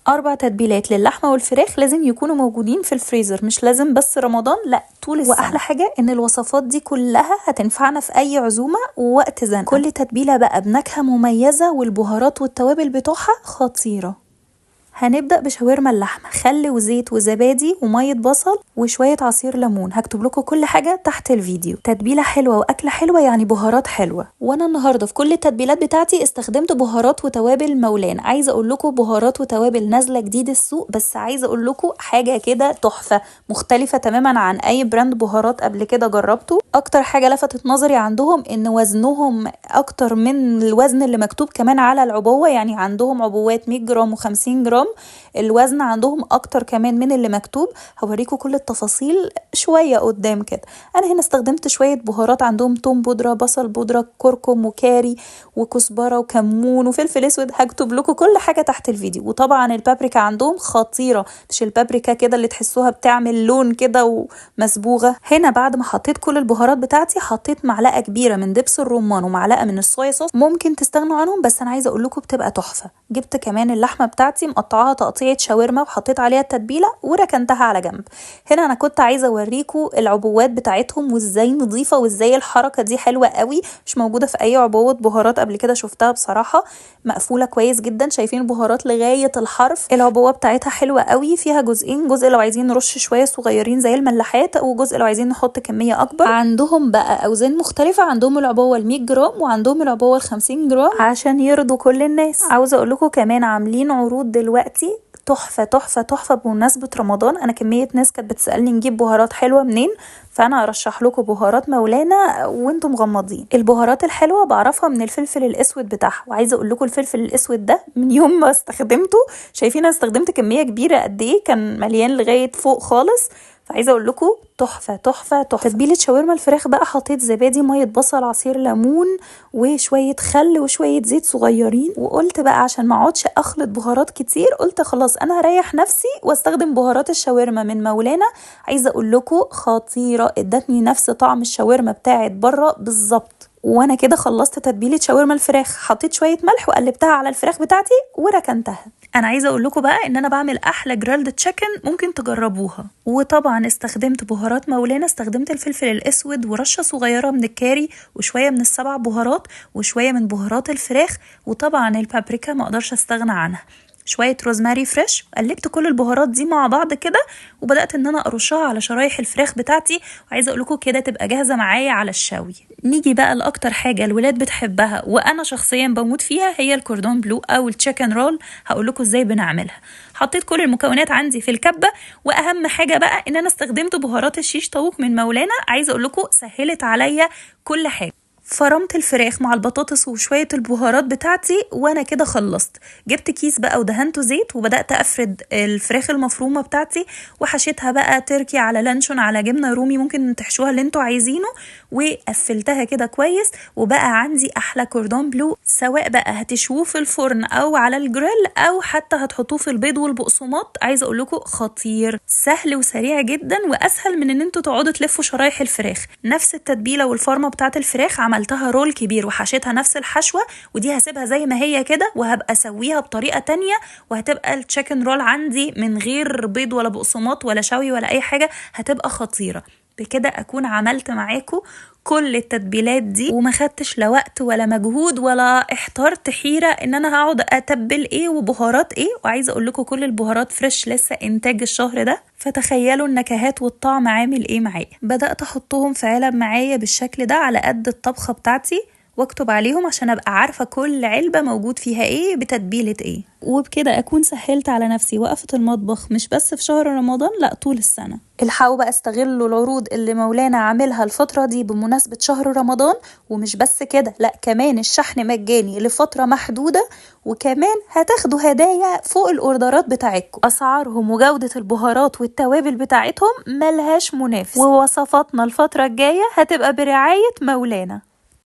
4 تتبيلات للحمه والفراخ لازم يكونوا موجودين في الفريزر، مش لازم بس رمضان، لا طول السنه. واحلى حاجه ان الوصفات دي كلها هتنفعنا في اي عزومه ووقت زنقه. كل تتبيله بقى بنكهه مميزه والبهارات والتوابل بتوعها خطيره. هنبدأ بشاورما اللحمة، خل وزيت وزبادي ومية بصل وشوية عصير ليمون. هكتب لكم كل حاجة تحت الفيديو. تتبيلة حلوة وأكلة حلوة يعني بهارات حلوة. وأنا النهاردة في كل التتبيلات بتاعتي استخدمت بهارات وتوابل مولانا. عايزة أقول لكم بهارات وتوابل نازلة جديد السوق، بس عايزة أقول لكم حاجة كده تحفة مختلفة تماما عن أي براند بهارات قبل كده جربته. أكتر حاجة لفتت نظري عندهم إن وزنهم أكتر من الوزن اللي مكتوب كمان على العبوة، يعني عندهم عبوات 100 جرام و50 جرام، الوزن عندهم اكتر كمان من اللي مكتوب. هوريكم كل التفاصيل شويه قدام كده. انا هنا استخدمت شويه بهارات، عندهم توم بودره، بصل بودره، كركم وكاري وكزبره وكمون وفلفل اسود. هكتب لكم كل حاجه تحت الفيديو. وطبعا البابريكا عندهم خطيره، مش البابريكا كده اللي تحسوها بتعمل لون كده ومسبوغه. هنا بعد ما حطيت كل البهارات بتاعتي حطيت معلقه كبيره من دبس الرمان ومعلقه من الصويا صوص، ممكن تستغنوا عنهم بس انا عايزه اقول لكم بتبقى تحفه. جبت كمان اللحمه بتاعتي مقطعاها تقطيعه شاورما وحطيت عليها التتبيله وركنتها على جنب. هنا انا كنت عايزه اوريكم العبوات بتاعتهم وازاي نظيفه وازاي الحركه دي حلوه قوي، مش موجوده في اي عبوه بهارات قبل كده شفتها بصراحه. مقفوله كويس جدا، شايفين البهارات لغايه الحرف. العبوه بتاعتها حلوه قوي، فيها جزئين، جزء لو عايزين نرش شويه صغيرين زي الملاحات وجزء لو عايزين نحط كميه اكبر. عندهم بقى اوزان مختلفه، عندهم العبوه ال100 جرام وعندهم العبوه ال50 جرام عشان يرضوا كل الناس. عاوزه اقول لكم كمان عاملين عروض دلوقتي تحفه تحفه تحفه بمناسبه رمضان. انا كميه ناس كانت بتسالني نجيب بهارات حلوه منين، فانا ارشح لكم بهارات مولانا وانتم مغمضين. البهارات الحلوه بعرفها من الفلفل الاسود بتاعها، وعايزه اقول لكم الفلفل الاسود ده من يوم ما استخدمته، شايفين انا استخدمت كميه كبيره قد ايه، كان مليان لغايه فوق خالص. فعايزه اقول لكم تحفه تحفه تحفه. تتبيله شاورما الفراخ بقى حطيت زبادي، ميه بصل، عصير ليمون وشويه خل وشويه زيت صغيرين. وقلت بقى عشان ما اقعدش اخلط بهارات كتير، قلت خلاص انا هريح نفسي واستخدم بهارات الشاورما من مولانا. عايزه اقول لكم خطيره، ادتني نفس طعم الشاورما بتاعت بره بالظبط. وانا كده خلصت تتبيله شاورما الفراخ، حطيت شويه ملح وقلبتها على الفراخ بتاعتي وركنتها. انا عايزه اقول لكم بقى ان انا بعمل احلى جريلد تشيكن، ممكن تجربوها. وطبعا استخدمت بهارات مولانا، استخدمت الفلفل الاسود ورشه صغيره من الكاري وشويه من ال7 بهارات وشويه من بهارات الفراخ، وطبعا البابريكا ما اقدرش استغنى عنها، شويه روزماري فريش. قلبت كل البهارات دي مع بعض كده وبدات ان انا ارشها على شرايح الفراخ بتاعتي، وعايزه اقول لكم كده تبقى جاهزه معايا على الشوي. نيجي بقى لاكتر حاجه الولاد بتحبها وانا شخصيا بموت فيها، هي الكوردون بلو او التشيكن رول. هقول لكم ازاي بنعملها. حطيت كل المكونات عندي في الكبه، واهم حاجه بقى ان انا استخدمت بهارات الشيش طاووق من مولانا. عايزه اقول لكم سهلت عليا كل حاجه. فرمت الفراخ مع البطاطس وشوية البهارات بتاعتي وانا كده خلصت. جبت كيس بقى ودهنته زيت وبدأت افرد الفراخ المفرومة بتاعتي، وحشيتها بقى تركي على لانشون على جبنة رومي، ممكن تحشوها اللي انتوا عايزينه، وقفلتها كده كويس. وبقى عندي احلى كوردون بلو، سواء بقى هتشووه في الفرن او على الجريل او حتى هتحطوه في البيض والبقسماط. عايزه اقول لكم خطير، سهل وسريع جدا واسهل من ان انتوا تقعدوا تلفوا شرايح الفراخ. نفس التتبيله والفرمه بتاعه الفراخ عملتها رول كبير وحشيتها نفس الحشوه، ودي هسيبها زي ما هي كده وهبقى اسويها بطريقه تانية، وهتبقى التشيكن رول عندي من غير بيض ولا بقسماط ولا شوي ولا اي حاجه، هتبقى خطيره. بكده اكون عملت معاكم كل التتبيلات دي وما خدتش لا وقت ولا مجهود ولا احترت حيرة ان انا هقعد اتبل ايه وبهارات ايه. وعايزه اقول لكم كل البهارات فريش لسه انتاج الشهر ده، فتخيلوا النكهات والطعم عامل ايه معايا. بدأت احطهم في علب معايا بالشكل ده على قد الطبخة بتاعتي، واكتب عليهم عشان ابقى عارفة كل علبة موجود فيها ايه بتتبيلة ايه. وبكده اكون سهلت على نفسي وقفة المطبخ، مش بس في شهر رمضان، لا طول السنة. الحقوا بقى استغلوا العروض اللي مولانا عاملها الفترة دي بمناسبة شهر رمضان. ومش بس كده، لا كمان الشحن مجاني لفترة محدودة، وكمان هتاخدوا هدايا فوق الاوردرات بتاعتكم. اسعارهم وجودة البهارات والتوابل بتاعتهم ملهاش منافس، ووصفاتنا الفترة الجاية هتبقى برعاية مولانا.